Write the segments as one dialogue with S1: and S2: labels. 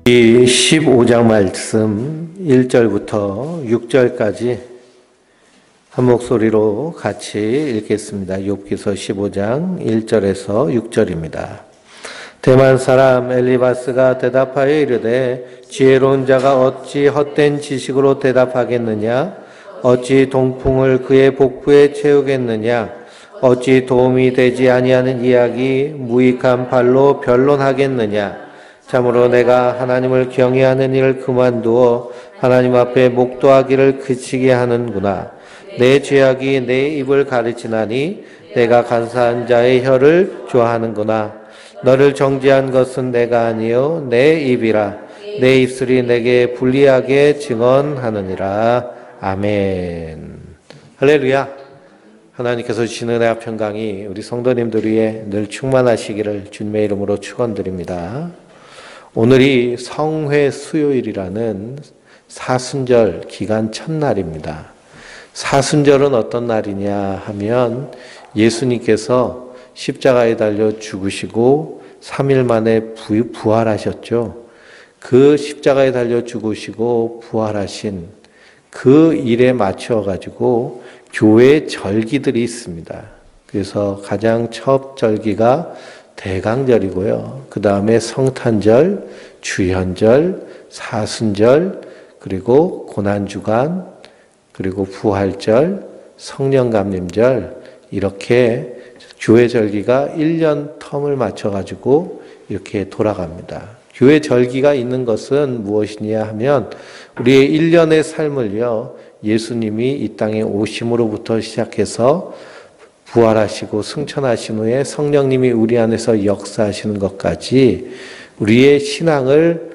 S1: 이 15장 말씀 1절부터 6절까지 한 목소리로 같이 읽겠습니다. 욥기서 15장 1절에서 6절입니다. 대만 사람 엘리바스가 대답하여 이르되 지혜로운 자가 어찌 헛된 지식으로 대답하겠느냐? 어찌 동풍을 그의 복부에 채우겠느냐? 어찌 도움이 되지 아니하는 이야기 무익한 발로 변론하겠느냐? 참으로 내가 하나님을 경외하는 일을 그만두어 하나님 앞에 목도하기를 그치게 하는구나. 내 죄악이 내 입을 가르치나니 내가 간사한 자의 혀를 좋아하는구나. 너를 정죄한 것은 내가 아니요 내 입이라. 내 입술이 내게 불리하게 증언하느니라. 아멘. 할렐루야. 하나님께서 주시는 은혜와 평강이 우리 성도님들 위해 늘 충만하시기를 주님의 이름으로 축원드립니다. 오늘이 성회 수요일이라는 사순절 기간 첫날입니다. 사순절은 어떤 날이냐 하면 예수님께서 십자가에 달려 죽으시고 3일 만에 부활하셨죠. 그 십자가에 달려 죽으시고 부활하신 그 일에 맞춰 가지고 교회 절기들이 있습니다. 그래서 가장 첫 절기가 대강절이고요. 그 다음에 성탄절, 주현절, 사순절, 그리고 고난주간, 그리고 부활절, 성령감림절 이렇게 교회 절기가 1년 텀을 맞춰가지고 이렇게 돌아갑니다. 교회 절기가 있는 것은 무엇이냐 하면 우리의 1년의 삶을요. 예수님이 이 땅에 오심으로부터 시작해서 부활하시고 승천하신 후에 성령님이 우리 안에서 역사하시는 것까지 우리의 신앙을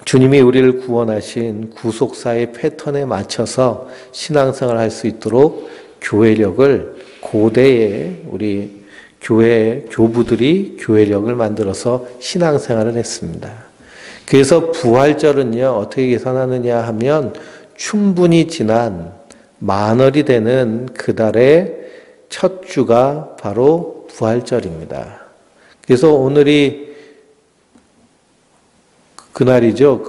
S1: 주님이 우리를 구원하신 구속사의 패턴에 맞춰서 신앙생활을 할 수 있도록 교회력을 고대에 우리 교회 교부들이 교회력을 만들어서 신앙생활을 했습니다. 그래서 부활절은요 어떻게 계산하느냐 하면 충분히 지난 만월이 되는 그달의 첫 주가 바로 부활절입니다. 그래서 오늘이 그날이죠.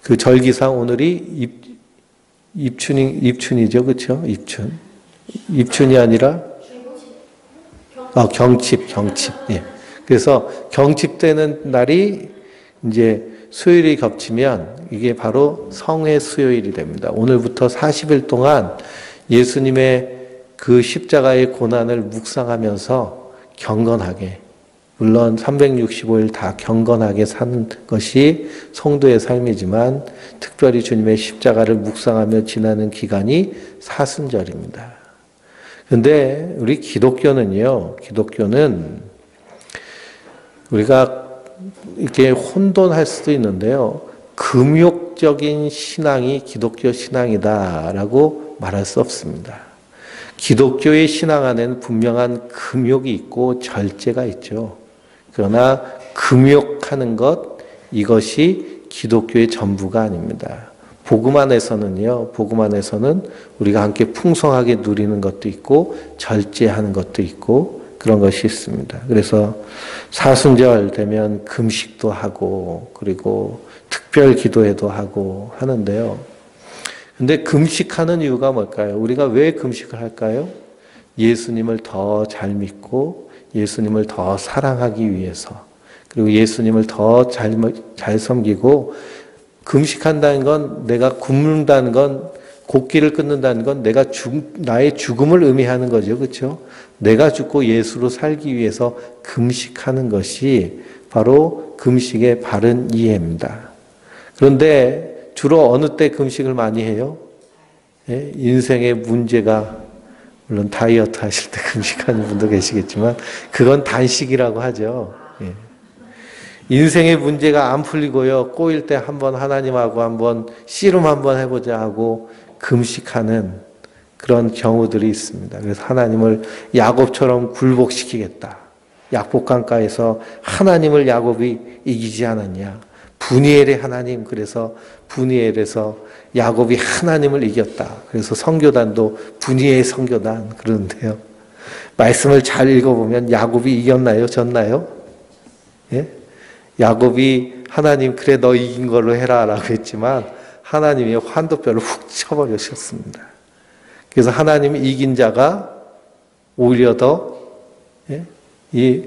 S1: 그 절기상 오늘이 입춘이죠. 그렇죠? 입춘이 아니라 경칩. 예. 그래서 경칩되는 날이 이제 수요일이 겹치면 이게 바로 성회 수요일이 됩니다. 오늘부터 40일 동안 예수님의 그 십자가의 고난을 묵상하면서 경건하게, 물론 365일 다 경건하게 사는 것이 성도의 삶이지만 특별히 주님의 십자가를 묵상하며 지나는 기간이 사순절입니다. 그런데 우리 기독교는 우리가 이렇게 혼돈할 수도 있는데요. 금욕적인 신앙이 기독교 신앙이다라고 말할 수 없습니다. 기독교의 신앙 안에는 분명한 금욕이 있고 절제가 있죠. 그러나 금욕하는 것, 이것이 기독교의 전부가 아닙니다. 복음 안에서는 우리가 함께 풍성하게 누리는 것도 있고 절제하는 것도 있고 그런 것이 있습니다. 그래서 사순절 되면 금식도 하고 그리고 특별 기도회도 하고 하는데요. 근데 금식하는 이유가 뭘까요? 우리가 왜 금식을 할까요? 예수님을 더 잘 믿고 예수님을 더 사랑하기 위해서 그리고 예수님을 더 잘 섬기고 금식한다는 건 내가 굶는다는 건 곡기를 끊는다는 건 나의 죽음을 의미하는 거죠. 그렇죠? 내가 죽고 예수로 살기 위해서 금식하는 것이 바로 금식의 바른 이해입니다. 그런데 주로 어느 때 금식을 많이 해요? 예? 인생의 문제가 물론 다이어트 하실 때 금식하는 분도 계시겠지만 그건 단식이라고 하죠. 예. 인생의 문제가 안 풀리고요. 꼬일 때 한번 하나님하고 한번 씨름 한번 해보자 하고 금식하는 그런 경우들이 있습니다. 그래서 하나님을 야곱처럼 굴복시키겠다. 약복강가에서 하나님을 야곱이 이기지 않았냐. 분이엘의 하나님, 그래서 분이엘에서 야곱이 하나님을 이겼다. 그래서 선교단도 분이엘 선교단 그러는데요. 말씀을 잘 읽어보면 야곱이 이겼나요? 졌나요? 예? 야곱이 하나님 그래 너 이긴 걸로 해라 라고 했지만 하나님이 환도뼈를 훅 쳐버리셨습니다. 그래서 하나님이 이긴 자가 오히려 더 이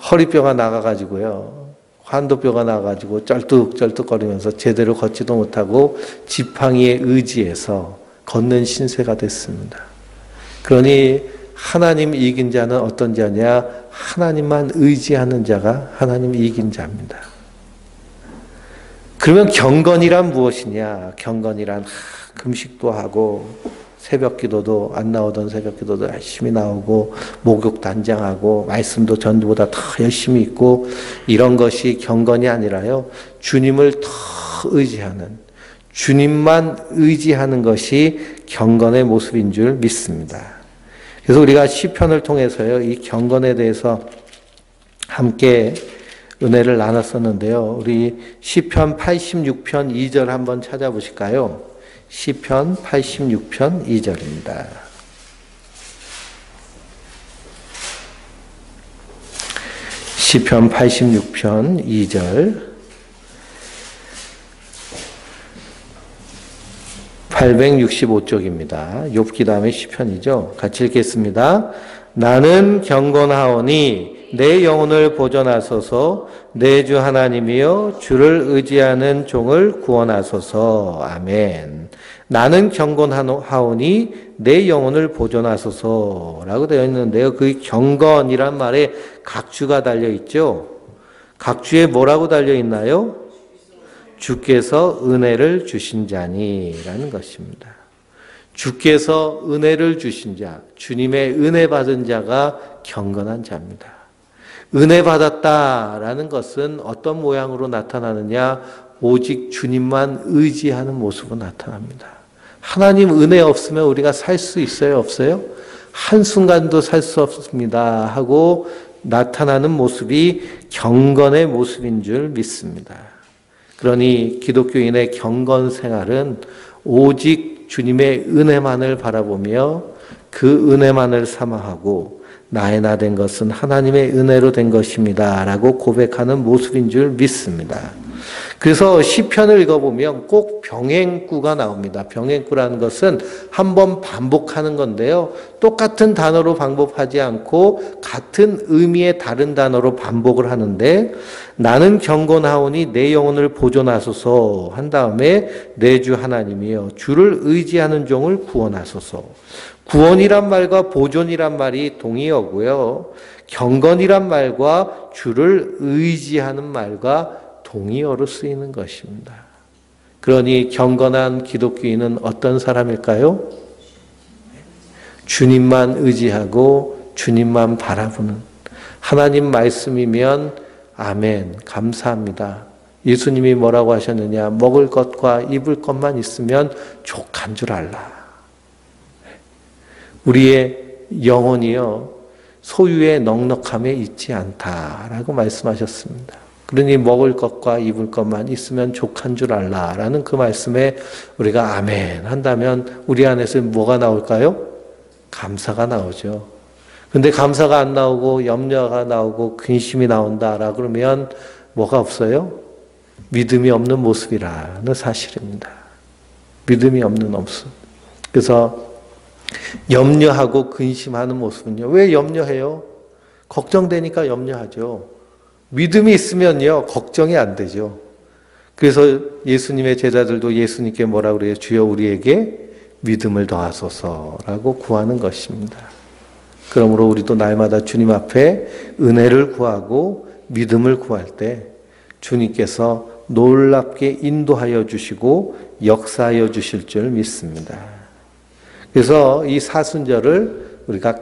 S1: 허리뼈가 나가가지고요. 환도뼈가 나가지고 쩔뚝쩔뚝거리면서 제대로 걷지도 못하고 지팡이에 의지해서 걷는 신세가 됐습니다. 그러니 하나님 이긴 자는 어떤 자냐? 하나님만 의지하는 자가 하나님 이긴 자입니다. 그러면 경건이란 무엇이냐? 경건이란 금식도 하고 새벽 기도도 안 나오던 새벽 기도도 열심히 나오고 목욕 단장하고 말씀도 전두보다 더 열심히 읽고 이런 것이 경건이 아니라요. 주님을 더 의지하는 주님만 의지하는 것이 경건의 모습인 줄 믿습니다. 그래서 우리가 시편을 통해서요. 이 경건에 대해서 함께 은혜를 나눴었는데요. 우리 시편 86편 2절 한번 찾아보실까요? 시편 86편 2절입니다. 시편 86편 2절 865쪽입니다. 욥기 다음에 시편이죠. 같이 읽겠습니다. 나는 경건하오니 내 영혼을 보존하소서. 내 주 하나님이여 주를 의지하는 종을 구원하소서. 아멘. 나는 경건하오니 내 영혼을 보존하소서 라고 되어 있는데요. 그 경건이란 말에 각주가 달려있죠. 각주에 뭐라고 달려있나요? 주께서 은혜를 주신 자니라는 것입니다. 주께서 은혜를 주신 자, 주님의 은혜 받은 자가 경건한 자입니다. 은혜 받았다라는 것은 어떤 모양으로 나타나느냐? 오직 주님만 의지하는 모습으로 나타납니다. 하나님 은혜 없으면 우리가 살 수 있어요? 없어요? 한순간도 살 수 없습니다 하고 나타나는 모습이 경건의 모습인 줄 믿습니다. 그러니 기독교인의 경건 생활은 오직 주님의 은혜만을 바라보며 그 은혜만을 사모하고 나의 나 된 것은 하나님의 은혜로 된 것입니다 라고 고백하는 모습인 줄 믿습니다. 그래서 시편을 읽어보면 꼭 병행구가 나옵니다. 병행구라는 것은 한번 반복하는 건데요. 똑같은 단어로 반복하지 않고 같은 의미의 다른 단어로 반복을 하는데 나는 경건하오니 내 영혼을 보존하소서 한 다음에 내 주 하나님이여 주를 의지하는 종을 구원하소서. 구원이란 말과 보존이란 말이 동의어고요. 경건이란 말과 주를 의지하는 말과 동의어로 쓰이는 것입니다. 그러니 경건한 기독교인은 어떤 사람일까요? 주님만 의지하고 주님만 바라보는 하나님 말씀이면 아멘 감사합니다. 예수님이 뭐라고 하셨느냐? 먹을 것과 입을 것만 있으면 족한 줄 알라. 우리의 영혼이요 소유의 넉넉함에 있지 않다라고 말씀하셨습니다. 그러니 먹을 것과 입을 것만 있으면 족한 줄 알라라는 그 말씀에 우리가 아멘 한다면 우리 안에서 뭐가 나올까요? 감사가 나오죠. 근데 감사가 안 나오고 염려가 나오고 근심이 나온다라 그러면 뭐가 없어요? 믿음이 없는 모습이라는 사실입니다. 믿음이 없는 모습. 그래서 염려하고 근심하는 모습은요. 왜 염려해요? 걱정되니까 염려하죠. 믿음이 있으면요. 걱정이 안 되죠. 그래서 예수님의 제자들도 예수님께 뭐라고 그래요? 주여 우리에게 믿음을 더하소서라고 구하는 것입니다. 그러므로 우리도 날마다 주님 앞에 은혜를 구하고 믿음을 구할 때 주님께서 놀랍게 인도하여 주시고 역사하여 주실 줄 믿습니다. 그래서 이 사순절을 우리가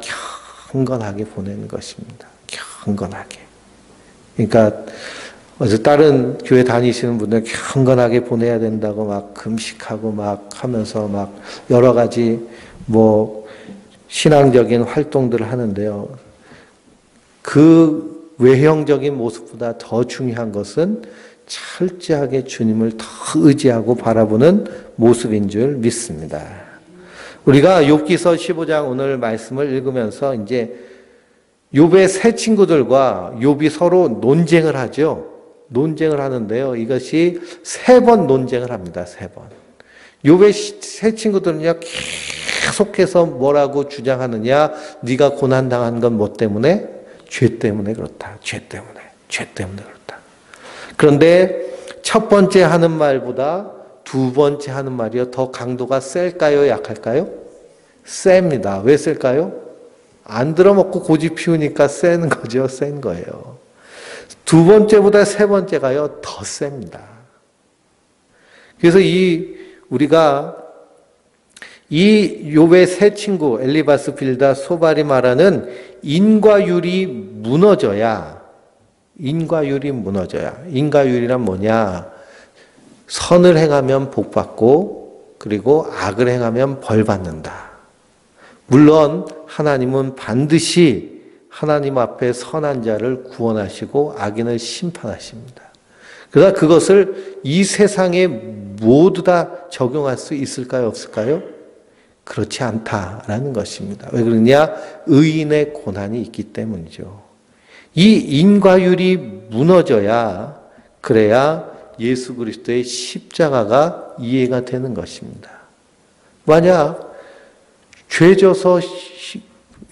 S1: 경건하게 보내는 것입니다. 경건하게. 그러니까 어제 다른 교회 다니시는 분들 경건하게 보내야 된다고 막 금식하고 막 하면서 막 여러 가지 뭐 신앙적인 활동들을 하는데요. 그 외형적인 모습보다 더 중요한 것은 철저하게 주님을 더 의지하고 바라보는 모습인 줄 믿습니다. 우리가 욥기서 15장 오늘 말씀을 읽으면서 이제 욥의 세 친구들과 욥이 서로 논쟁을 하죠. 논쟁을 하는데요. 이것이 3번 논쟁을 합니다. 3번. 욥의 세 친구들은요, 계속해서 뭐라고 주장하느냐? 네가 고난당한 건 뭐 때문에? 죄 때문에 그렇다. 죄 때문에 그렇다. 그런데 첫 번째 하는 말보다 두 번째 하는 말이요, 더 강도가 셀까요? 약할까요? 셉니다. 왜 셀까요? 안 들어먹고 고집 피우니까 센 거죠. 센 거예요. 두 번째보다 세 번째가요, 더 셉니다. 그래서 우리가 이 욥의 세 친구 엘리바스, 빌다, 소발이 말하는 인과율이 무너져야, 인과율이란 뭐냐? 선을 행하면 복 받고 그리고 악을 행하면 벌 받는다. 물론 하나님은 반드시 하나님 앞에 선한 자를 구원하시고 악인을 심판하십니다. 그러나 그것을 이 세상에 모두 다 적용할 수 있을까요? 없을까요? 그렇지 않다라는 것입니다. 왜 그러냐? 의인의 고난이 있기 때문이죠. 이 인과율이 무너져야, 그래야 예수 그리스도의 십자가가 이해가 되는 것입니다. 만약 죄져서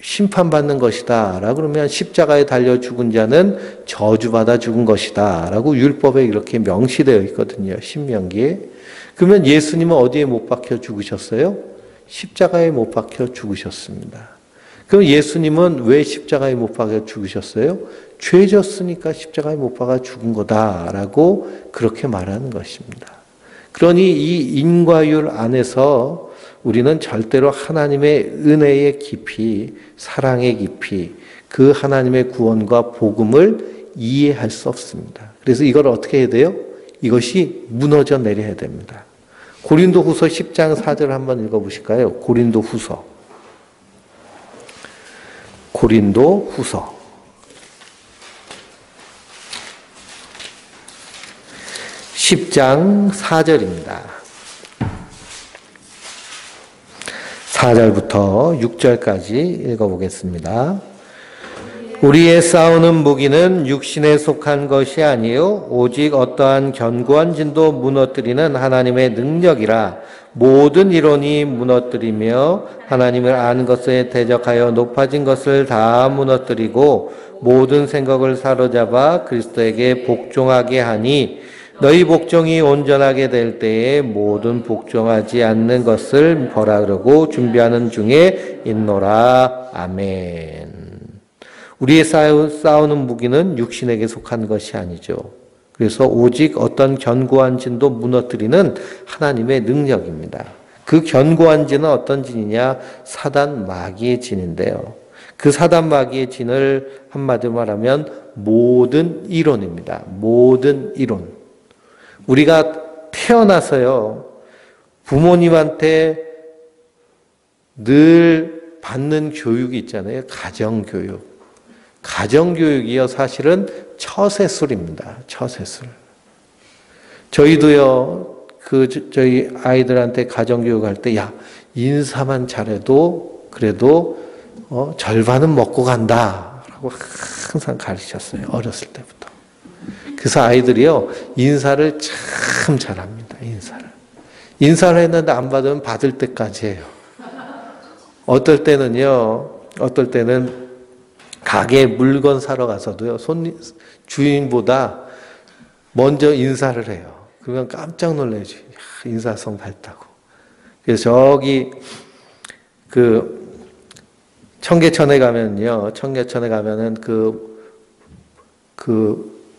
S1: 심판받는 것이다 라고 그러면 십자가에 달려 죽은 자는 저주받아 죽은 것이다 라고 율법에 이렇게 명시되어 있거든요. 신명기에. 그러면 예수님은 어디에 못 박혀 죽으셨어요? 십자가에 못 박혀 죽으셨습니다. 그럼 예수님은 왜 십자가에 못 박혀 죽으셨어요? 죄졌으니까 십자가에 못 박아 죽은 거다라고 그렇게 말하는 것입니다. 그러니 이 인과율 안에서 우리는 절대로 하나님의 은혜의 깊이, 사랑의 깊이, 그 하나님의 구원과 복음을 이해할 수 없습니다. 그래서 이걸 어떻게 해야 돼요? 이것이 무너져 내려야 됩니다. 고린도후서 10장 4절 한번 읽어보실까요? 고린도후서 10장 4절입니다. 4절부터 6절까지 읽어보겠습니다. 우리의 싸우는 무기는 육신에 속한 것이 아니요 오직 어떠한 견고한 진도 무너뜨리는 하나님의 능력이라. 모든 이론이 무너뜨리며 하나님을 아는 것에 대적하여 높아진 것을 다 무너뜨리고 모든 생각을 사로잡아 그리스도에게 복종하게 하니 너희 복종이 온전하게 될 때에 모든 복종하지 않는 것을 벌하 그러고 준비하는 중에 있노라. 아멘. 우리의 싸우는 무기는 육신에게 속한 것이 아니죠. 그래서 오직 어떤 견고한 진도 무너뜨리는 하나님의 능력입니다. 그 견고한 진은 어떤 진이냐? 사단 마귀의 진인데요. 그 사단 마귀의 진을 한마디로 말하면 모든 이론입니다. 모든 이론. 우리가 태어나서요, 부모님한테 늘 받는 교육이 있잖아요. 가정교육. 가정교육이요, 사실은 처세술입니다. 처세술. 저희도요, 저희 아이들한테 가정교육할 때, 야, 인사만 잘해도, 그래도, 절반은 먹고 간다. 라고 항상 가르쳤어요. 어렸을 때부터. 그래서 아이들이요, 인사를 참 잘합니다. 인사를 했는데 안 받으면 받을 때까지 해요. 어떨 때는 가게에 물건 사러 가서도요, 주인보다 먼저 인사를 해요. 그러면 깜짝 놀라죠. 인사성 밝다고. 그래서 저기, 청계천에 가면은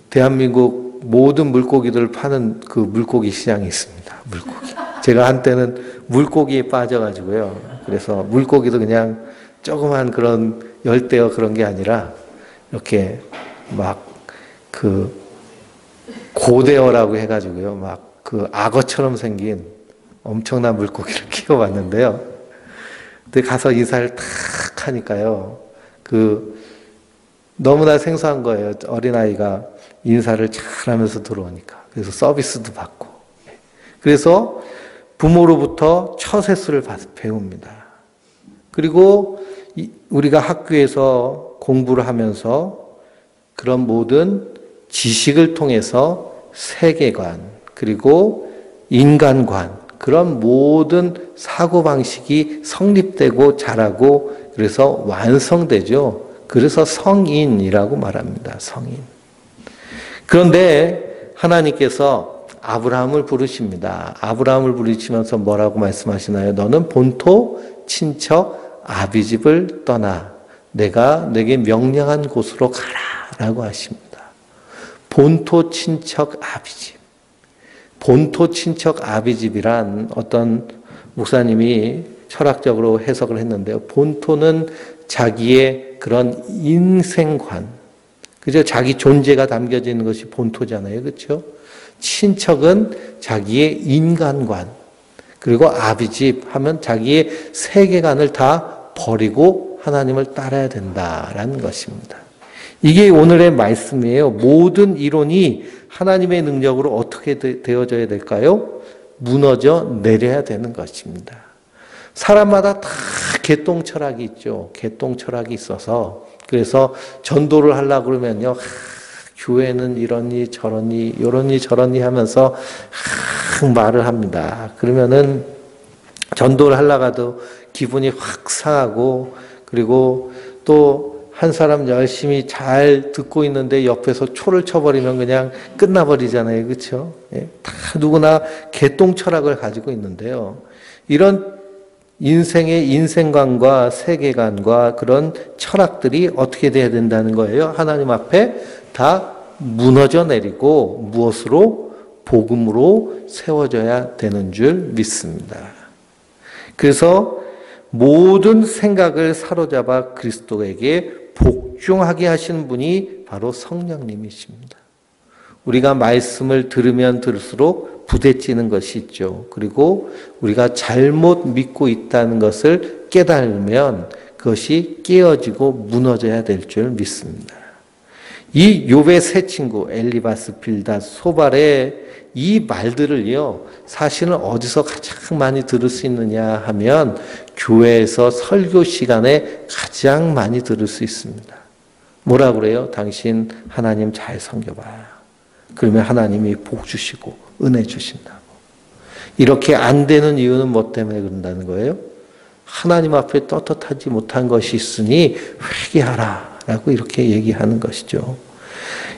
S1: 대한민국 모든 물고기들을 파는 그 물고기 시장이 있습니다. 물고기. 제가 한때는 물고기에 빠져가지고요. 그래서 물고기도 그냥 조그만 그런 열대어 그런 게 아니라 이렇게 막 고대어라고 해가지고요. 막 악어처럼 생긴 엄청난 물고기를 키워봤는데요. 근데 가서 인사를 탁 하니까요. 너무나 생소한 거예요. 어린아이가 인사를 잘하면서 들어오니까. 그래서 서비스도 받고. 그래서 부모로부터 처세술을 배웁니다. 그리고 우리가 학교에서 공부를 하면서 그런 모든 지식을 통해서 세계관, 그리고 인간관, 그런 모든 사고방식이 성립되고 자라고 그래서 완성되죠. 그래서 성인이라고 말합니다. 성인. 그런데 하나님께서 아브라함을 부르십니다. 아브라함을 부르시면서 뭐라고 말씀하시나요? 너는 본토, 친척, 아비집을 떠나 내가 내게 명령한 곳으로 가라라고 하십니다. 본토, 친척, 아비집. 본토, 친척, 아비집이란 어떤 목사님이 철학적으로 해석을 했는데요. 본토는 자기의 그런 인생관, 그죠? 자기 존재가 담겨져 있는 것이 본토잖아요. 그렇죠? 친척은 자기의 인간관, 그리고 아비집 하면 자기의 세계관을 다 버리고 하나님을 따라야 된다라는 것입니다. 이게 오늘의 말씀이에요. 모든 이론이 하나님의 능력으로 어떻게 되어져야 될까요? 무너져 내려야 되는 것입니다. 사람마다 다 개똥 철학이 있죠. 개똥 철학이 있어서 그래서 전도를 하려고 그러면요. 교회는 이러니 저러니 이러니 저러니 하면서 말을 합니다. 그러면은 전도를 하려가도 기분이 확 상하고 그리고 또 한 사람 열심히 잘 듣고 있는데 옆에서 초를 쳐버리면 그냥 끝나버리잖아요. 그렇죠? 예, 다 누구나 개똥 철학을 가지고 있는데요. 이런 인생의 인생관과 세계관과 그런 철학들이 어떻게 돼야 된다는 거예요? 하나님 앞에 다 무너져 내리고 무엇으로? 복음으로 세워져야 되는 줄 믿습니다. 그래서 모든 생각을 사로잡아 그리스도에게 복종하게 하신 분이 바로 성령님이십니다. 우리가 말씀을 들으면 들을수록 부대찌는 것이 있죠. 그리고 우리가 잘못 믿고 있다는 것을 깨달으면 그것이 깨어지고 무너져야 될 줄 믿습니다. 이 욥의 세 친구 엘리바스, 빌닷, 소발의 이 말들을요, 사실은 어디서 가장 많이 들을 수 있느냐 하면 교회에서 설교 시간에 가장 많이 들을 수 있습니다. 뭐라 그래요? 당신 하나님 잘 섬겨봐요. 그러면 하나님이 복 주시고 은혜 주신다고. 이렇게 안 되는 이유는 뭐 때문에 그런다는 거예요? 하나님 앞에 떳떳하지 못한 것이 있으니 회개하라 라고 이렇게 얘기하는 것이죠.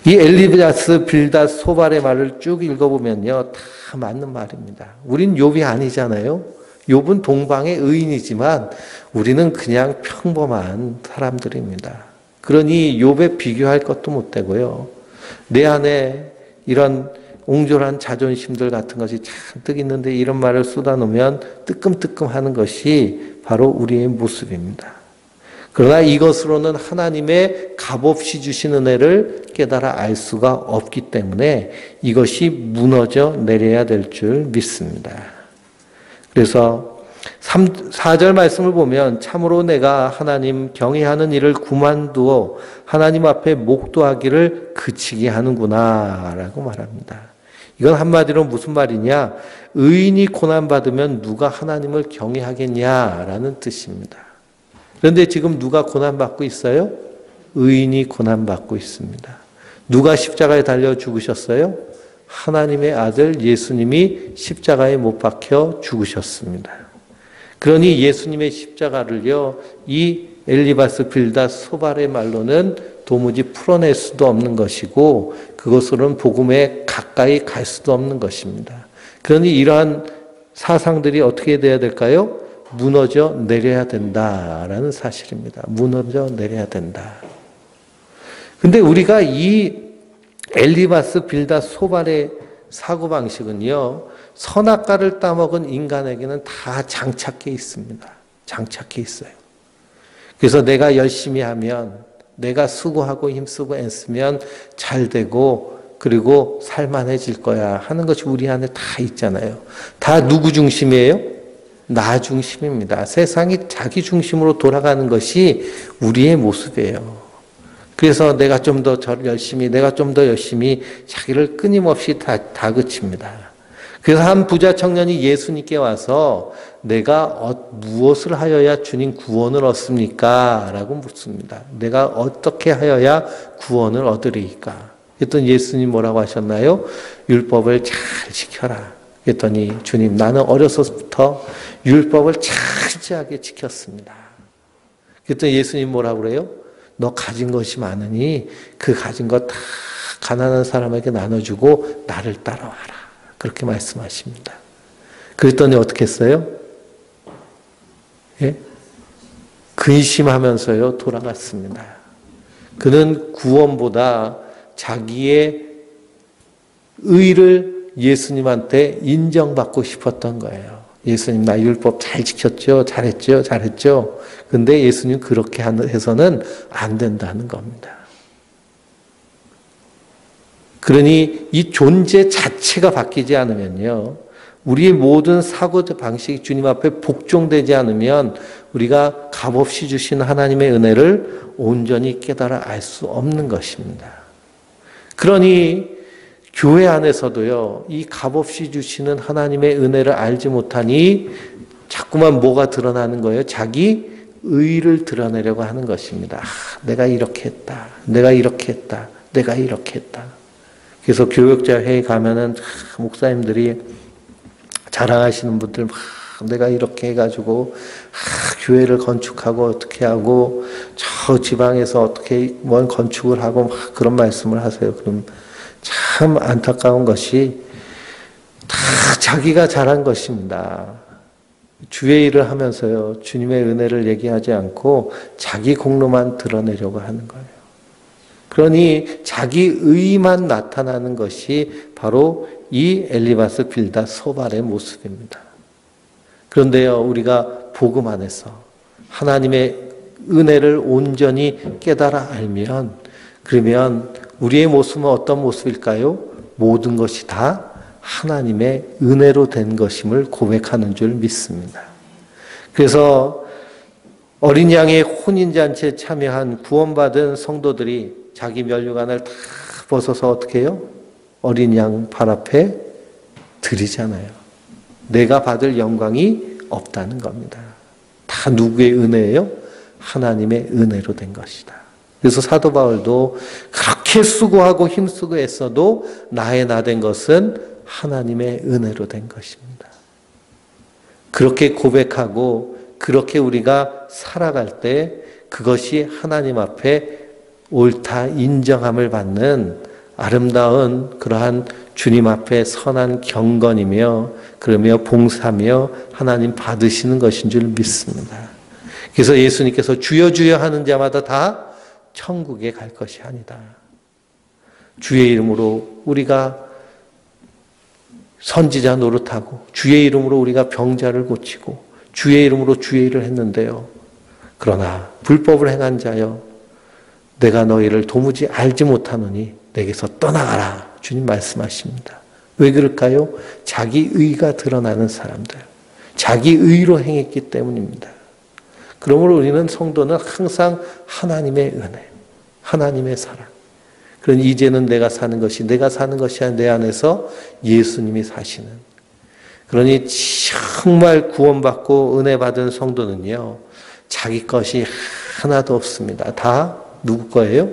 S1: 이 엘리바스, 빌닷, 소발의 말을 쭉 읽어보면요, 다 맞는 말입니다. 우린 욥이 아니잖아요. 욥은 동방의 의인이지만 우리는 그냥 평범한 사람들입니다. 그러니 욥에 비교할 것도 못 되고요. 내 안에 이런 옹졸한 자존심들 같은 것이 잔뜩 있는데 이런 말을 쏟아놓으면 뜨끔뜨끔하는 것이 바로 우리의 모습입니다. 그러나 이것으로는 하나님의 값없이 주신 은혜를 깨달아 알 수가 없기 때문에 이것이 무너져 내려야 될 줄 믿습니다. 그래서 4절 말씀을 보면 참으로 내가 하나님 경외하는 일을 그만두어 하나님 앞에 목도하기를 그치게 하는구나 라고 말합니다. 이건 한마디로 무슨 말이냐? 의인이 고난받으면 누가 하나님을 경외하겠냐라는 뜻입니다. 그런데 지금 누가 고난받고 있어요? 의인이 고난받고 있습니다. 누가 십자가에 달려 죽으셨어요? 하나님의 아들 예수님이 십자가에 못 박혀 죽으셨습니다. 그러니 예수님의 십자가를요, 이 엘리바스, 빌닷, 소발의 말로는 도무지 풀어낼 수도 없는 것이고 그것으로는 복음에 가까이 갈 수도 없는 것입니다. 그러니 이러한 사상들이 어떻게 돼야 될까요? 무너져 내려야 된다라는 사실입니다. 무너져 내려야 된다. 근데 우리가 이 엘리바스, 빌닷, 소발의 사고방식은요, 선악과를 따먹은 인간에게는 다 장착해 있습니다. 장착해 있어요. 그래서 내가 열심히 하면, 내가 수고하고 힘쓰고 애쓰면 잘 되고, 그리고 살만해질 거야 하는 것이 우리 안에 다 있잖아요. 다 누구 중심이에요? 나 중심입니다. 세상이 자기 중심으로 돌아가는 것이 우리의 모습이에요. 그래서 내가 좀 더 열심히, 내가 좀 더 열심히 자기를 끊임없이 다그칩니다. 그래서 한 부자 청년이 예수님께 와서 내가 무엇을 하여야 주님 구원을 얻습니까? 라고 묻습니다. 내가 어떻게 하여야 구원을 얻으리까? 그랬더니 예수님 뭐라고 하셨나요? 율법을 잘 지켜라. 그랬더니 주님 나는 어려서부터 율법을 철저하게 지켰습니다. 그랬더니 예수님 뭐라고 그래요? 너 가진 것이 많으니 그 가진 것 다 가난한 사람에게 나눠주고 나를 따라와라. 그렇게 말씀하십니다. 그랬더니 어떻게 했어요? 예? 근심하면서요 돌아갔습니다. 그는 구원보다 자기의 의를 예수님한테 인정받고 싶었던 거예요. 예수님 나 율법 잘 지켰죠? 잘했죠? 잘했죠? 근데 예수님 그렇게 해서는 안 된다는 겁니다. 그러니 이 존재 자체가 바뀌지 않으면요. 우리의 모든 사고 방식이 주님 앞에 복종되지 않으면 우리가 값없이 주신 하나님의 은혜를 온전히 깨달아 알 수 없는 것입니다. 그러니 교회 안에서도요. 이 값없이 주시는 하나님의 은혜를 알지 못하니 자꾸만 뭐가 드러나는 거예요? 자기 의를 드러내려고 하는 것입니다. 내가 이렇게 했다. 내가 이렇게 했다. 내가 이렇게 했다. 그래서 교역자 회의 가면은 목사님들이 자랑하시는 분들 내가 이렇게 해가지고 교회를 건축하고 어떻게 하고 저 지방에서 어떻게 뭔 건축을 하고 그런 말씀을 하세요. 그럼 참 안타까운 것이 다 자기가 잘한 것입니다. 주의 일을 하면서요 주님의 은혜를 얘기하지 않고 자기 공로만 드러내려고 하는 거예요. 그러니 자기 의만 나타나는 것이 바로 이 엘리바스 빌다 소발의 모습입니다. 그런데요, 우리가 복음 안에서 하나님의 은혜를 온전히 깨달아 알면, 그러면 우리의 모습은 어떤 모습일까요? 모든 것이 다 하나님의 은혜로 된 것임을 고백하는 줄 믿습니다. 그래서 어린 양의 혼인잔치에 참여한 구원받은 성도들이 자기 면류관을 다 벗어서 어떻게 해요? 어린 양 발 앞에 드리잖아요. 내가 받을 영광이 없다는 겁니다. 다 누구의 은혜예요? 하나님의 은혜로 된 것이다. 그래서 사도 바울도 그렇게 수고하고 힘쓰고 애써도 나의 나 된 것은 하나님의 은혜로 된 것입니다. 그렇게 고백하고 그렇게 우리가 살아갈 때 그것이 하나님 앞에 옳다 인정함을 받는 아름다운 그러한 주님 앞에 선한 경건이며 그러며 봉사며 하나님 받으시는 것인 줄 믿습니다. 그래서 예수님께서 주여 주여 하는 자마다 다 천국에 갈 것이 아니다. 주의 이름으로 우리가 선지자 노릇하고 주의 이름으로 우리가 병자를 고치고 주의 이름으로 주의 일을 했는데요. 그러나 불법을 행한 자여 내가 너희를 도무지 알지 못하노니 내게서 떠나가라. 주님 말씀하십니다. 왜 그럴까요? 자기 의가 드러나는 사람들. 자기 의로 행했기 때문입니다. 그러므로 우리는 성도는 항상 하나님의 은혜, 하나님의 사랑. 그러니 이제는 내가 사는 것이 아니라 내 안에서 예수님이 사시는. 그러니 정말 구원받고 은혜 받은 성도는요. 자기 것이 하나도 없습니다. 다 누구 거예요?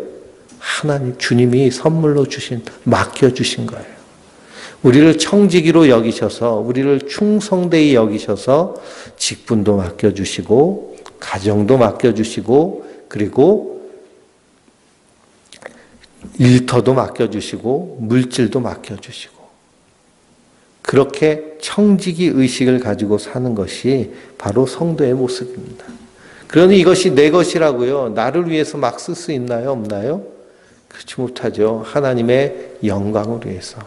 S1: 하나님, 주님이 선물로 주신, 맡겨주신 거예요. 우리를 청지기로 여기셔서, 우리를 충성되이 여기셔서 직분도 맡겨주시고, 가정도 맡겨주시고, 그리고 일터도 맡겨주시고, 물질도 맡겨주시고, 그렇게 청지기 의식을 가지고 사는 것이 바로 성도의 모습입니다. 그러니 이것이 내 것이라고요. 나를 위해서 막 쓸 수 있나요? 없나요? 그렇지 못하죠. 하나님의 영광을 위해서,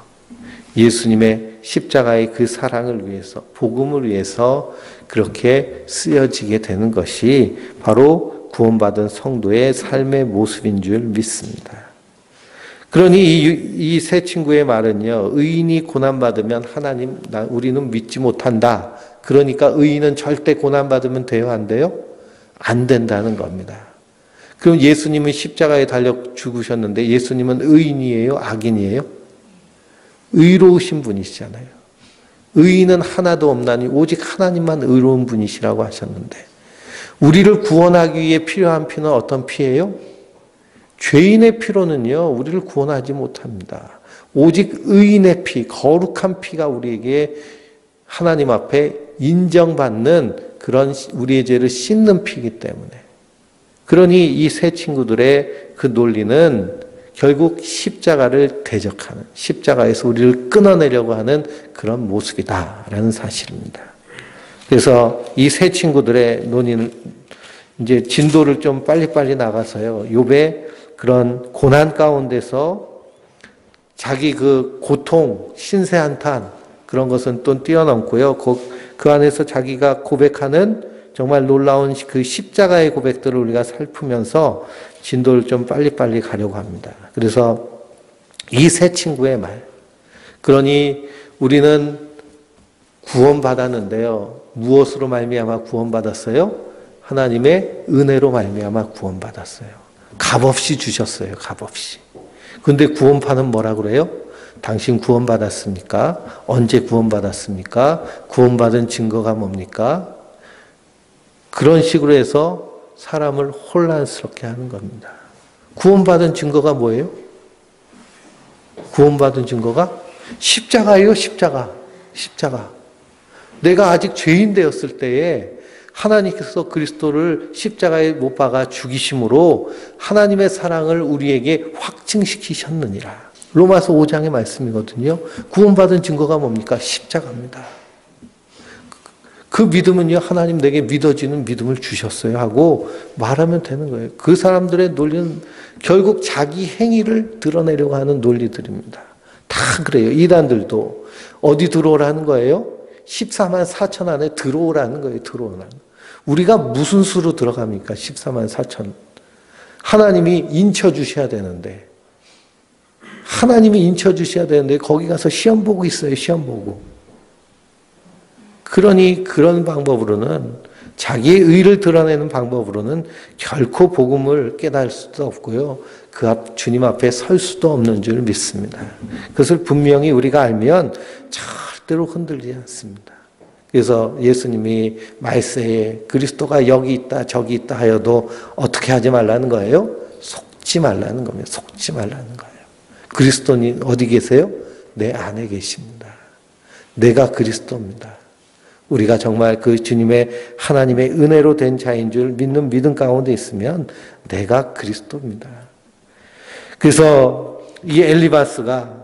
S1: 예수님의 십자가의 그 사랑을 위해서, 복음을 위해서 그렇게 쓰여지게 되는 것이 바로 구원받은 성도의 삶의 모습인 줄 믿습니다. 그러니 이 세 친구의 말은요. 의인이 고난받으면 하나님, 우리는 믿지 못한다. 그러니까 의인은 절대 고난받으면 돼요? 안 돼요? 안 된다는 겁니다. 그럼 예수님은 십자가에 달려 죽으셨는데 예수님은 의인이에요? 악인이에요? 의로우신 분이시잖아요. 의인은 하나도 없나니 오직 하나님만 의로운 분이시라고 하셨는데 우리를 구원하기 위해 필요한 피는 어떤 피예요? 죄인의 피로는요, 우리를 구원하지 못합니다. 오직 의인의 피, 거룩한 피가 우리에게 하나님 앞에 인정받는 그런 우리의 죄를 씻는 피이기 때문에. 그러니 이 세 친구들의 그 논리는 결국 십자가를 대적하는, 십자가에서 우리를 끊어내려고 하는 그런 모습이다라는 사실입니다. 그래서 이 세 친구들의 논의는 이제 진도를 좀 빨리빨리 나가서요, 욥의 그런 고난 가운데서 자기 그 고통, 신세한탄 그런 것은 또 뛰어넘고요. 그 안에서 자기가 고백하는 정말 놀라운 그 십자가의 고백들을 우리가 살피면서 진도를 좀 빨리빨리 가려고 합니다. 그래서 이 세 친구의 말. 그러니 우리는 구원받았는데요. 무엇으로 말미암아 구원받았어요? 하나님의 은혜로 말미암아 구원받았어요. 값없이 주셨어요. 값없이. 근데 구원파는 뭐라 그래요? 당신 구원받았습니까? 언제 구원받았습니까? 구원받은 증거가 뭡니까? 그런 식으로 해서 사람을 혼란스럽게 하는 겁니다. 구원받은 증거가 뭐예요? 구원받은 증거가 십자가예요, 십자가. 십자가. 내가 아직 죄인 되었을 때에 하나님께서 그리스도를 십자가에 못 박아 죽이심으로 하나님의 사랑을 우리에게 확증시키셨느니라. 로마서 5장의 말씀이거든요. 구원받은 증거가 뭡니까? 십자가입니다. 그 믿음은요, 하나님 내게 믿어지는 믿음을 주셨어요 하고 말하면 되는 거예요. 그 사람들의 논리는 결국 자기 행위를 드러내려고 하는 논리들입니다. 다 그래요. 이단들도 어디 들어오라는 거예요? 14만 4천 안에 들어오라는 거예요. 들어오라는. 우리가 무슨 수로 들어갑니까? 14만 4천. 하나님이 인쳐주셔야 되는데 하나님이 인쳐주셔야 되는데 거기 가서 시험 보고 있어요. 시험 보고. 그러니 그런 방법으로는 자기의 의를 드러내는 방법으로는 결코 복음을 깨달을 수도 없고요. 그 앞 주님 앞에 설 수도 없는 줄 믿습니다. 그것을 분명히 우리가 알면 절대로 흔들리지 않습니다. 그래서 예수님이 말세에 그리스도가 여기 있다 저기 있다 하여도 어떻게 하지 말라는 거예요? 속지 말라는 겁니다. 속지 말라는 거예요. 그리스도는 어디 계세요? 내 안에 계십니다. 내가 그리스도입니다. 우리가 정말 그 주님의 하나님의 은혜로 된 자인 줄 믿는 믿음 가운데 있으면 내가 그리스도입니다. 그래서 이 엘리바스가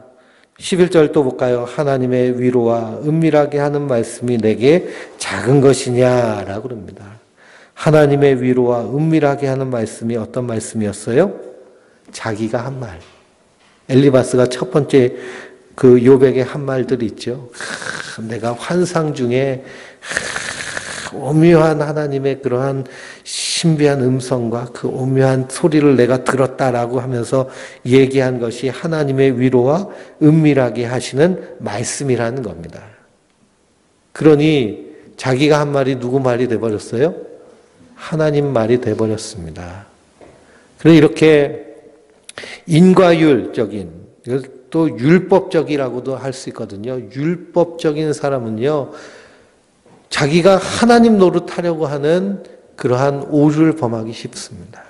S1: 11절 또 볼까요? 하나님의 위로와 은밀하게 하는 말씀이 내게 작은 것이냐라고 그럽니다. 하나님의 위로와 은밀하게 하는 말씀이 어떤 말씀이었어요? 자기가 한 말. 엘리바스가 첫 번째 그 욥에게 한 말들이 있죠. 내가 환상 중에 오묘한 하나님의 그러한 신비한 음성과 그 오묘한 소리를 내가 들었다라고 하면서 얘기한 것이 하나님의 위로와 은밀하게 하시는 말씀이라는 겁니다. 그러니 자기가 한 말이 누구 말이 돼버렸어요? 하나님 말이 돼버렸습니다. 그래서 이렇게 인과율적인, 또 율법적이라고도 할 수 있거든요. 율법적인 사람은요, 자기가 하나님 노릇하려고 하는 그러한 오류를 범하기 쉽습니다.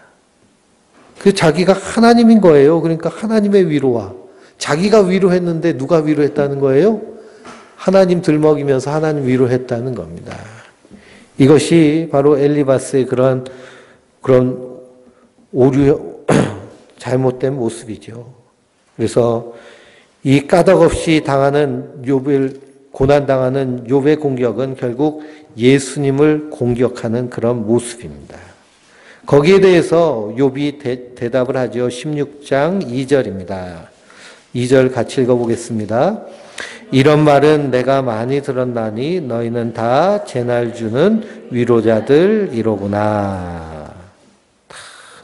S1: 그 자기가 하나님인 거예요. 그러니까 하나님의 위로와 자기가 위로했는데 누가 위로했다는 거예요? 하나님 들먹이면서 하나님 위로했다는 겁니다. 이것이 바로 엘리바스의 그런 오류, 잘못된 모습이죠. 그래서 이 까닭없이 당하는 욥을 고난당하는 욥의 공격은 결국 예수님을 공격하는 그런 모습입니다. 거기에 대해서 욥이 대답을 하죠. 16장 2절입니다. 2절 같이 읽어보겠습니다. 이런 말은 내가 많이 들었나니 너희는 다 재날 주는 위로자들이로구나.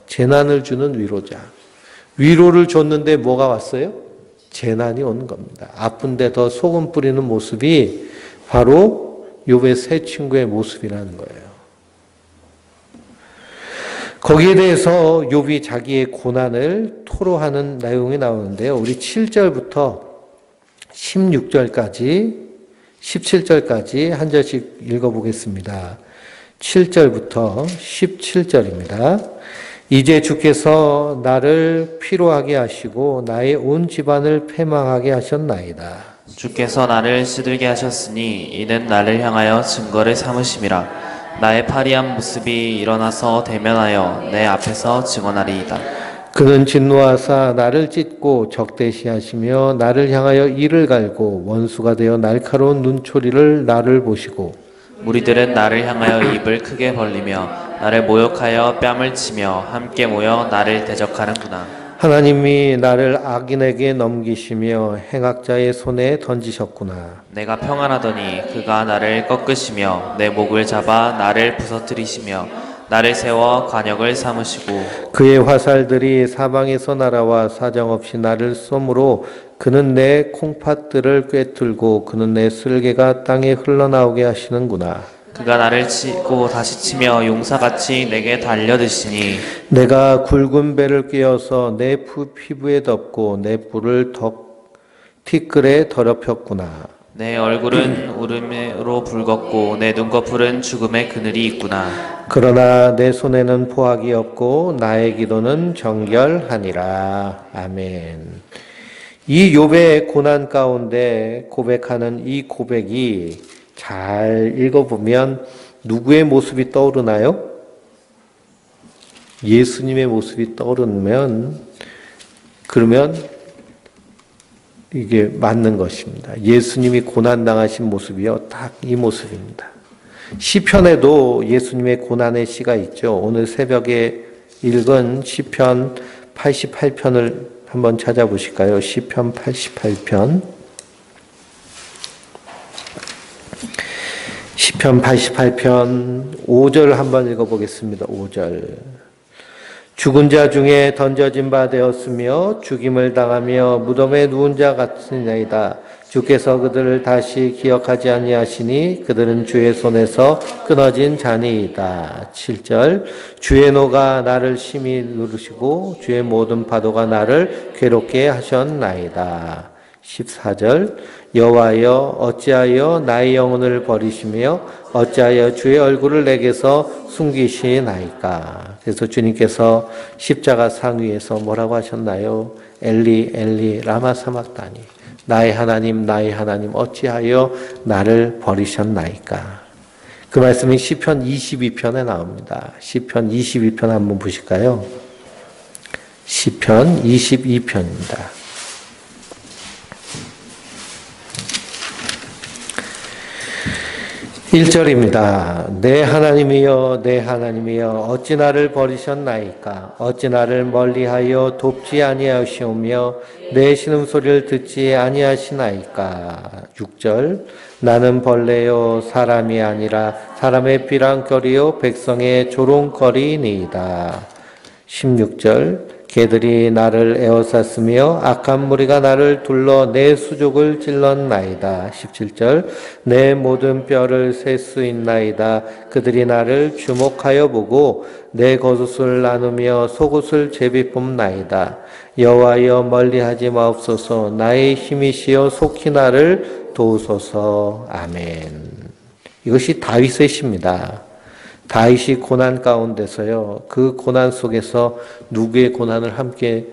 S1: 재난을 주는 위로자. 위로를 줬는데 뭐가 왔어요? 재난이 오는 겁니다. 아픈데 더 소금 뿌리는 모습이 바로 욥의 세 친구의 모습이라는 거예요. 거기에 대해서 욥이 자기의 고난을 토로하는 내용이 나오는데요. 우리 7절부터 16절까지 17절까지 한 절씩 읽어보겠습니다. 7절부터 17절입니다. 이제 주께서 나를 피로하게 하시고 나의 온 집안을 패망하게 하셨나이다.
S2: 주께서 나를 시들게 하셨으니 이는 나를 향하여 증거를 삼으심이라. 나의 파리한 모습이 일어나서 대면하여 내 앞에서 증언하리이다.
S1: 그는 진노하사 나를 찢고 적대시하시며 나를 향하여 이를 갈고 원수가 되어 날카로운 눈초리를 나를 보시고
S2: 무리들은 나를 향하여 입을 크게 벌리며 나를 모욕하여 뺨을 치며 함께 모여 나를 대적하는구나.
S1: 하나님이 나를 악인에게 넘기시며 행악자의 손에 던지셨구나.
S2: 내가 평안하더니 그가 나를 꺾으시며 내 목을 잡아 나를 부서뜨리시며 나를 세워 관역을 삼으시고
S1: 그의 화살들이 사방에서 날아와 사정없이 나를 쏘므로 그는 내 콩팥들을 꿰뚫고 그는 내 쓸개가 땅에 흘러나오게 하시는구나.
S2: 그가 나를 치고 다시 치며 용사같이 내게 달려드시니
S1: 내가 굵은 배를 꿰어서 내 피부에 덮고 내 뿔을 티끌에 더럽혔구나.
S2: 내 얼굴은 울음으로 붉었고 내 눈꺼풀은 죽음의 그늘이 있구나.
S1: 그러나 내 손에는 포악이 없고 나의 기도는 정결하니라. 아멘. 이 욥의 고난 가운데 고백하는 이 고백이 잘 읽어보면 누구의 모습이 떠오르나요? 예수님의 모습이 떠오르면 그러면 이게 맞는 것입니다. 예수님이 고난당하신 모습이요. 딱 이 모습입니다. 시편에도 예수님의 고난의 시가 있죠. 오늘 새벽에 읽은 시편 88편을 한번 찾아보실까요? 시편 88편. 시편 88편 5절 한번 읽어보겠습니다. 5절. 죽은 자 중에 던져진 바 되었으며 죽임을 당하며 무덤에 누운 자 같으니이다. 주께서 그들을 다시 기억하지 아니하시니 그들은 주의 손에서 끊어진 자니이다. 7절. 주의 노가 나를 심히 누르시고 주의 모든 파도가 나를 괴롭게 하셨나이다. 14절. 여호와여 어찌하여 나의 영혼을 버리시며 어찌하여 주의 얼굴을 내게서 숨기시나이까. 그래서 주님께서 십자가 상 위에서 뭐라고 하셨나요? 엘리 엘리 라마 사막다니. 나의 하나님 어찌하여 나를 버리셨나이까. 그 말씀이 시편 22편에 나옵니다. 시편 22편 한번 보실까요? 시편 22편입니다. 1절입니다. 내 하나님이여 내 하나님이여 어찌 나를 버리셨나이까. 어찌 나를 멀리하여 돕지 아니하시오며 내 신음소리를 듣지 아니하시나이까. 6절. 나는 벌레요 사람이 아니라 사람의 삐랑거리요 백성의 조롱거리니이다. 16절. 개들이 나를 에워쌌으며 악한 무리가 나를 둘러 내 수족을 찔렀나이다. 17절. 내 모든 뼈를 셀 수 있나이다. 그들이 나를 주목하여 보고 내 겉옷을 나누며 속옷을 제비 뽑나이다. 여호와여 멀리하지 마옵소서. 나의 힘이시여 속히 나를 도우소서. 아멘. 이것이 다윗의 시입니다. 다윗이 고난 가운데서요. 그 고난 속에서 누구의 고난을 함께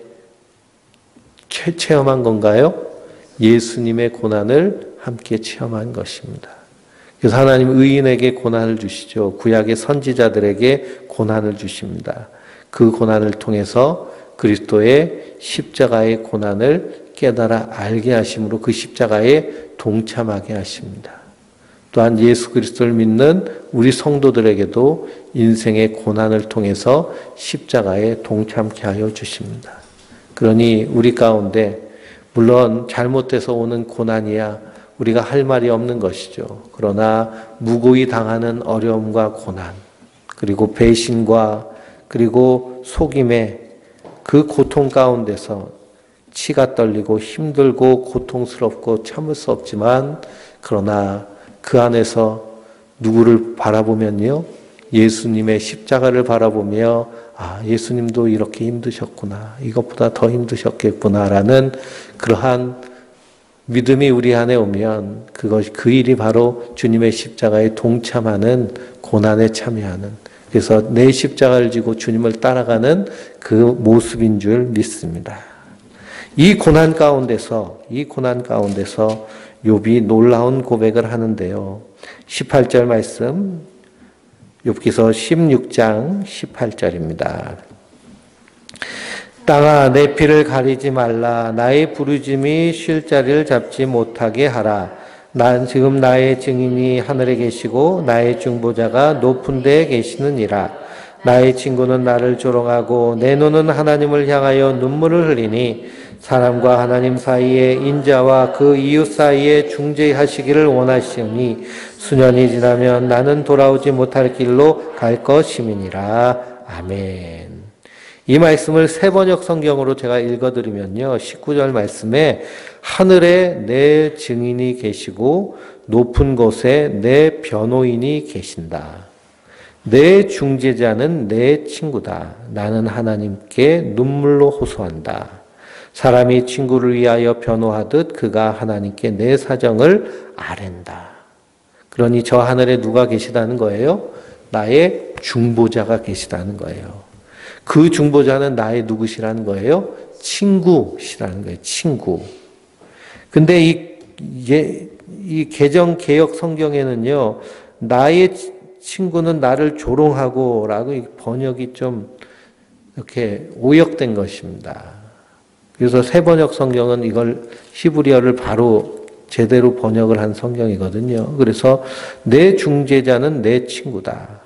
S1: 체험한 건가요? 예수님의 고난을 함께 체험한 것입니다. 그래서 하나님 의인에게 고난을 주시죠. 구약의 선지자들에게 고난을 주십니다. 그 고난을 통해서 그리스도의 십자가의 고난을 깨달아 알게 하심으로 그 십자가에 동참하게 하십니다. 또한 예수 그리스도를 믿는 우리 성도들에게도 인생의 고난을 통해서 십자가에 동참케 하여 주십니다. 그러니 우리 가운데 물론 잘못돼서 오는 고난이야 우리가 할 말이 없는 것이죠. 그러나 무고히 당하는 어려움과 고난 그리고 배신과 그리고 속임의 그 고통 가운데서 치가 떨리고 힘들고 고통스럽고 참을 수 없지만 그러나 그 안에서 누구를 바라보면요. 예수님의 십자가를 바라보며 아, 예수님도 이렇게 힘드셨구나. 이것보다 더 힘드셨겠구나라는 그러한 믿음이 우리 안에 오면 그 일이 바로 주님의 십자가에 동참하는 고난에 참여하는, 그래서 내 십자가를 지고 주님을 따라가는 그 모습인 줄 믿습니다. 이 고난 가운데서 욥이 놀라운 고백을 하는데요. 18절 말씀, 욥기서 16장 18절입니다. 땅아 내 피를 가리지 말라. 나의 부르짐이 쉴 자리를 잡지 못하게 하라. 난 지금 나의 증인이 하늘에 계시고 나의 중보자가 높은 데에 계시느니라. 나의 친구는 나를 조롱하고 내 눈은 하나님을 향하여 눈물을 흘리니 사람과 하나님 사이에 인자와 그 이웃 사이에 중재하시기를 원하시니 수년이 지나면 나는 돌아오지 못할 길로 갈 것임이니라. 아멘. 이 말씀을 세번역 성경으로 제가 읽어드리면요. 19절 말씀에 하늘에 내 증인이 계시고 높은 곳에 내 변호인이 계신다. 내 중재자는 내 친구다. 나는 하나님께 눈물로 호소한다. 사람이 친구를 위하여 변호하듯 그가 하나님께 내 사정을 아랜다. 그러니 저 하늘에 누가 계시다는 거예요? 나의 중보자가 계시다는 거예요. 그 중보자는 나의 누구시라는 거예요? 친구시라는 거예요. 친구. 근데 이 개정 개역 성경에는요, 나의 친구는 나를 조롱하고 라고 번역이 좀 이렇게 오역된 것입니다. 그래서 세번역 성경은 이걸 히브리어를 바로 제대로 번역을 한 성경이거든요. 그래서 내 중재자는 내 친구다.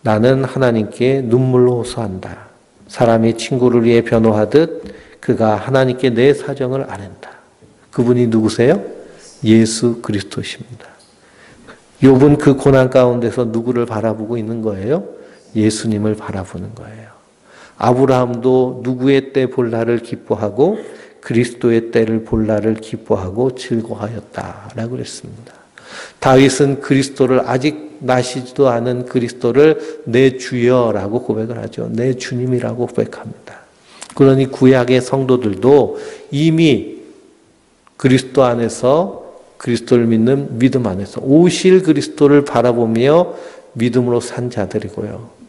S1: 나는 하나님께 눈물로 호소한다. 사람이 친구를 위해 변호하듯 그가 하나님께 내 사정을 아랜다. 그분이 누구세요? 예수 그리스도십니다. 욥은 그 고난 가운데서 누구를 바라보고 있는 거예요? 예수님을 바라보는 거예요. 아브라함도 누구의 때 볼 날을 기뻐하고 그리스도의 때를 볼 날을 기뻐하고 즐거워하였다라고 그랬습니다. 다윗은 그리스도를 아직 나시지도 않은 그리스도를 내 주여라고 고백을 하죠. 내 주님이라고 고백합니다. 그러니 구약의 성도들도 이미 그리스도 안에서 그리스도를 믿는 믿음 안에서 오실 그리스도를 바라보며 믿음으로 산 자들이고요.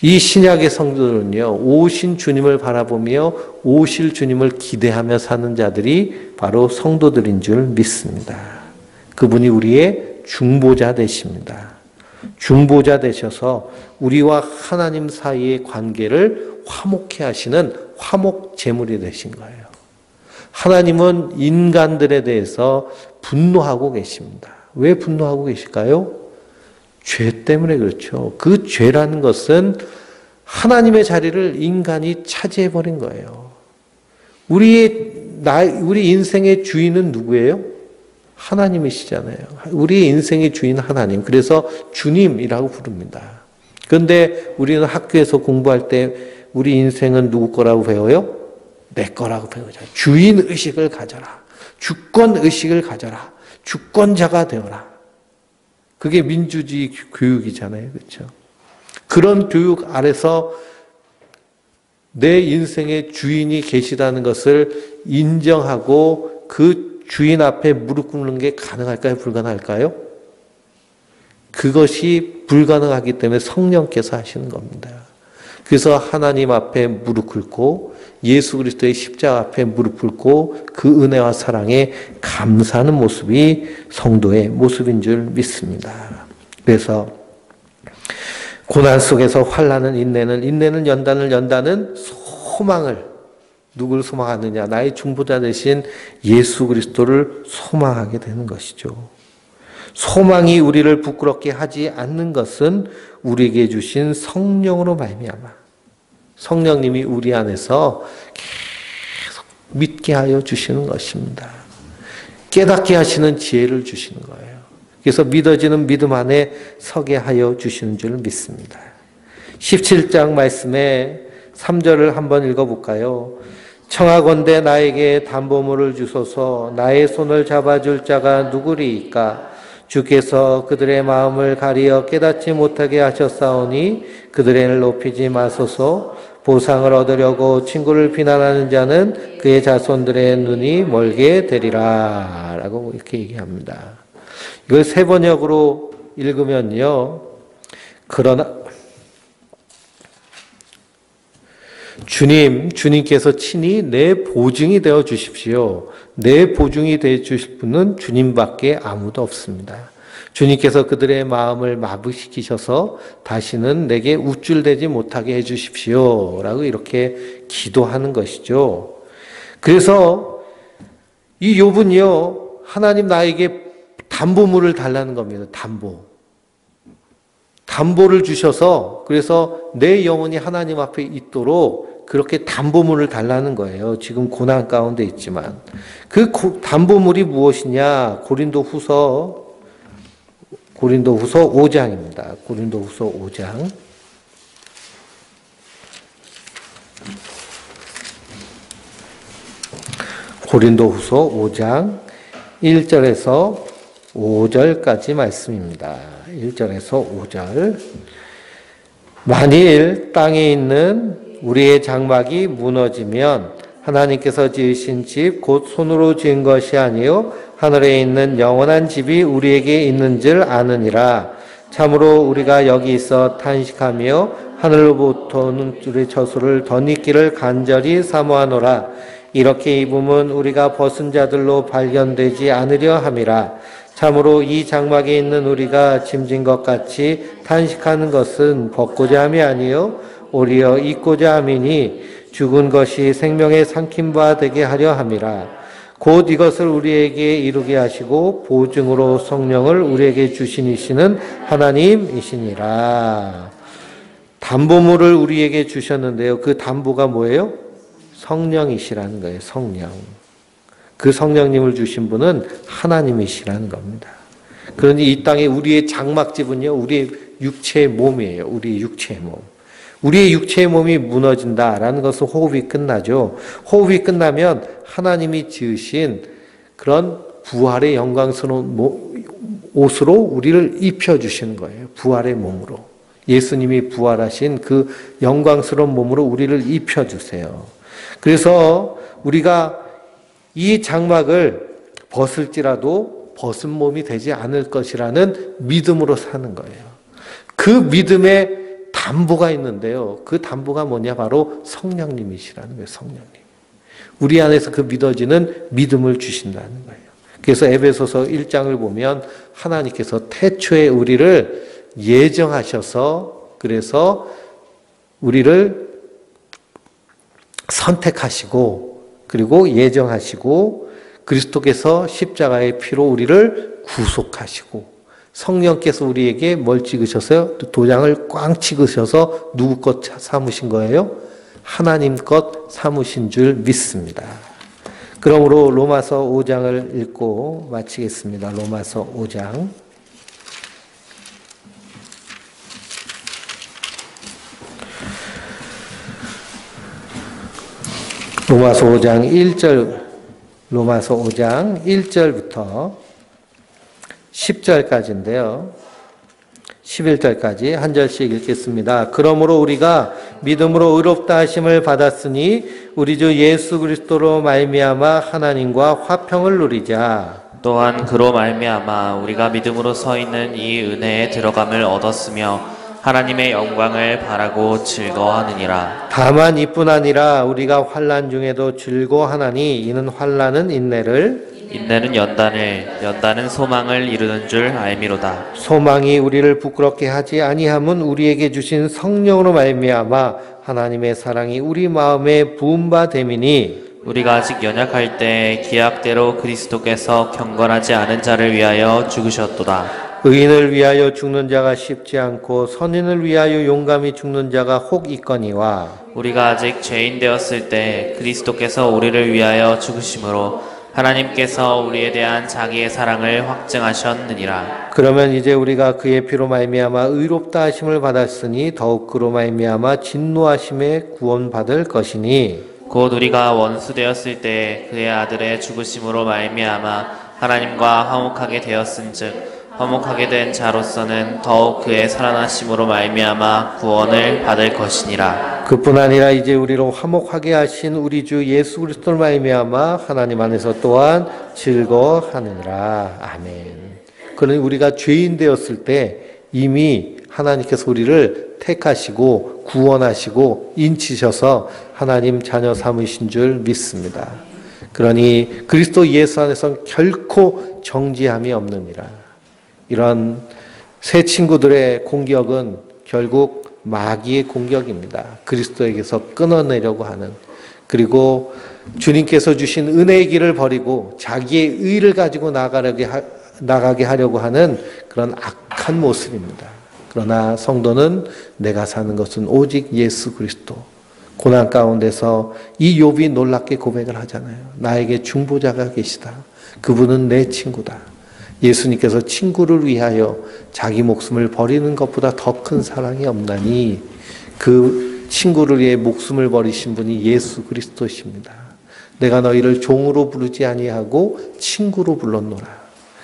S1: 이 신약의 성도들은요, 오신 주님을 바라보며 오실 주님을 기대하며 사는 자들이 바로 성도들인 줄 믿습니다. 그분이 우리의 중보자 되십니다. 중보자 되셔서 우리와 하나님 사이의 관계를 화목케 하시는 화목 제물이 되신 거예요. 하나님은 인간들에 대해서 분노하고 계십니다. 왜 분노하고 계실까요? 죄 때문에 그렇죠. 그 죄라는 것은 하나님의 자리를 인간이 차지해버린 거예요. 우리 인생의 주인은 누구예요? 하나님이시잖아요. 우리의 인생의 주인 하나님. 그래서 주님이라고 부릅니다. 그런데 우리는 학교에서 공부할 때 우리 인생은 누구 거라고 배워요? 내 거라고 배우죠. 주인의식을 가져라. 주권의식을 가져라. 주권자가 되어라. 그게 민주주의 교육이잖아요. 그렇죠? 그런 교육 아래서 내 인생의 주인이 계시다는 것을 인정하고 그 주인 앞에 무릎 꿇는 게 가능할까요? 불가능할까요? 그것이 불가능하기 때문에 성령께서 하시는 겁니다. 그래서 하나님 앞에 무릎 꿇고 예수 그리스도의 십자가 앞에 무릎 꿇고 그 은혜와 사랑에 감사하는 모습이 성도의 모습인 줄 믿습니다. 그래서 고난 속에서 환난은 인내는 연단은 소망을, 누구를 소망하느냐? 나의 중보자 되신 예수 그리스도를 소망하게 되는 것이죠. 소망이 우리를 부끄럽게 하지 않는 것은 우리에게 주신 성령으로 말미암아, 성령님이 우리 안에서 계속 믿게 하여 주시는 것입니다. 깨닫게 하시는 지혜를 주시는 거예요. 그래서 믿어지는 믿음 안에 서게 하여 주시는 줄 믿습니다. 17장 말씀에 3절을 한번 읽어볼까요? 청하건대 나에게 담보물을 주소서. 나의 손을 잡아줄 자가 누구리이까? 주께서 그들의 마음을 가리어 깨닫지 못하게 하셨사오니 그들의 높이지 마소서. 보상을 얻으려고 친구를 비난하는 자는 그의 자손들의 눈이 멀게 되리라 라고 이렇게 얘기합니다. 이걸 새 번역으로 읽으면요. 그러나 주님께서 친히 내 보증이 되어 주십시오. 내 보증이 되어 주실 분은 주님밖에 아무도 없습니다. 주님께서 그들의 마음을 마비시키셔서 다시는 내게 우쭐대지 못하게 해주십시오. 라고 이렇게 기도하는 것이죠. 그래서 이 욥은요, 하나님 나에게 담보물을 달라는 겁니다. 담보를 주셔서 그래서 내 영혼이 하나님 앞에 있도록 그렇게 담보물을 달라는 거예요. 지금 고난 가운데 있지만. 그 담보물이 무엇이냐? 고린도후서 5장입니다. 고린도후서 5장. 고린도후서 5장 1절에서 5절까지 말씀입니다. 1절에서 5절. 만일 땅에 있는 우리의 장막이 무너지면 하나님께서 지으신 집 곧 손으로 지은 것이 아니요 하늘에 있는 영원한 집이 우리에게 있는 줄 아느니라. 참으로 우리가 여기 있어 탄식하며 하늘로부터 우리 저수를 덧입기를 간절히 사모하노라. 이렇게 입으면 우리가 벗은 자들로 발견되지 않으려 함이라. 참으로 이 장막에 있는 우리가 짐진 것 같이 탄식하는 것은 벗고자 함이 아니요 오히려 입고자 함이니 죽은 것이 생명에 삼킨 바 되게 하려 함이라. 곧 이것을 우리에게 이루게 하시고 보증으로 성령을 우리에게 주시니시는 하나님이시니라. 담보물을 우리에게 주셨는데요. 그 담보가 뭐예요? 성령이시라는 거예요. 성령. 그 성령님을 주신 분은 하나님이시라는 겁니다. 그런데 이 땅에 우리의 장막집은요, 우리의 육체의 몸이에요. 우리의 육체의 몸. 우리의 육체의 몸이 무너진다라는 것은 호흡이 끝나죠. 호흡이 끝나면 하나님이 지으신 그런 부활의 영광스러운 옷으로 우리를 입혀주시는 거예요. 부활의 몸으로. 예수님이 부활하신 그 영광스러운 몸으로 우리를 입혀주세요. 그래서 우리가 이 장막을 벗을지라도 벗은 몸이 되지 않을 것이라는 믿음으로 사는 거예요. 그 믿음의 담보가 있는데요. 그 담보가 뭐냐? 바로 성령님이시라는 거예요. 성령님. 우리 안에서 그 믿어지는 믿음을 주신다는 거예요. 그래서 에베소서 1장을 보면 하나님께서 태초에 우리를 예정하셔서 그래서 우리를 선택하시고 그리고 예정하시고 그리스도께서 십자가의 피로 우리를 구속하시고 성령께서 우리에게 뭘 찍으셨어요? 도장을 꽝 찍으셔서 누구 것 삼으신 거예요? 하나님 것 삼으신 줄 믿습니다. 그러므로 로마서 5장을 읽고 마치겠습니다. 로마서 5장. 로마서 5장 1절, 로마서 5장 1절부터 10절까지인데요. 11절까지 한 절씩 읽겠습니다. 그러므로 우리가 믿음으로 의롭다 하심을 받았으니 우리 주 예수 그리스도로 말미암아 하나님과 화평을 누리자.
S2: 또한 그로 말미암아 우리가 믿음으로 서 있는 이 은혜에 들어감을 얻었으며 하나님의 영광을 바라고 즐거워하느니라.
S1: 다만 이뿐 아니라 우리가 환난 중에도 즐거워하나니 이는 환난은
S2: 인내는 연단은 소망을 이루는 줄 알미로다.
S1: 소망이 우리를 부끄럽게 하지 아니함은 우리에게 주신 성령으로 말미암아 하나님의 사랑이 우리 마음에 부은 바 됨이니
S2: 우리가 아직 연약할 때 기약대로 그리스도께서 경건하지 않은 자를 위하여 죽으셨도다.
S1: 의인을 위하여 죽는 자가 쉽지 않고 선인을 위하여 용감히 죽는 자가 혹 있거니와
S2: 우리가 아직 죄인 되었을 때 그리스도께서 우리를 위하여 죽으심으로 하나님께서 우리에 대한 자기의 사랑을 확증하셨느니라.
S1: 그러면 이제 우리가 그의 피로 말미암아 의롭다 하심을 받았으니 더욱 그로 말미암아 진노하심에 구원받을 것이니
S2: 곧 우리가 원수 되었을 때 그의 아들의 죽으심으로 말미암아 하나님과 화목하게 되었은즉 화목하게 된 자로서는 더욱 그의 살아나심으로 말미암아 구원을 받을 것이니라.
S1: 그뿐 아니라 이제 우리로 화목하게 하신 우리 주 예수 그리스도를 말미암아 하나님 안에서 또한 즐거워하느니라. 아멘. 그러니 우리가 죄인 되었을 때 이미 하나님께서 우리를 택하시고 구원하시고 인치셔서 하나님 자녀 삼으신 줄 믿습니다. 그러니 그리스도 예수 안에서는 결코 정죄함이 없느니라. 이런 새 친구들의 공격은 결국 마귀의 공격입니다. 그리스도에게서 끊어내려고 하는, 그리고 주님께서 주신 은혜의 길을 버리고 자기의 의를 가지고 나가게 하려고 하는 그런 악한 모습입니다. 그러나 성도는 내가 사는 것은 오직 예수 그리스도. 고난 가운데서 이 욥이 놀랍게 고백을 하잖아요. 나에게 중보자가 계시다. 그분은 내 친구다. 예수님께서 친구를 위하여 자기 목숨을 버리는 것보다 더 큰 사랑이 없나니 그 친구를 위해 목숨을 버리신 분이 예수 그리스도십니다. 내가 너희를 종으로 부르지 아니하고 친구로 불렀노라.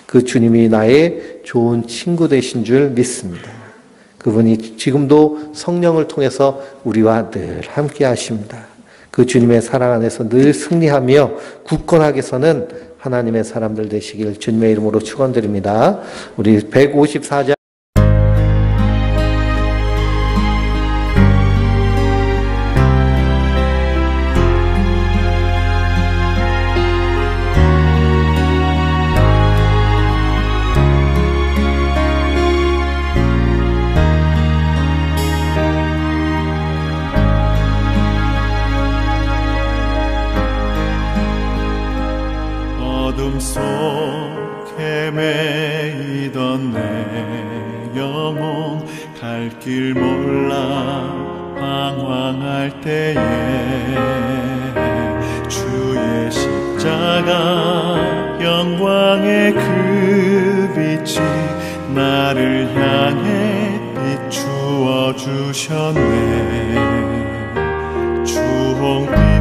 S1: 그 주님이 나의 좋은 친구 되신 줄 믿습니다. 그분이 지금도 성령을 통해서 우리와 늘 함께 하십니다. 그 주님의 사랑 안에서 늘 승리하며 굳건하게 서는 하나님의 사람들 되시길 주님의 이름으로 축원드립니다. 우리 154장
S3: 어둠 속 헤매이던 내 영혼 갈 길 몰라 방황할 때에 주의 십자가 영광의 그 빛이 나를 향해 비추어 주셨네. 주홍빛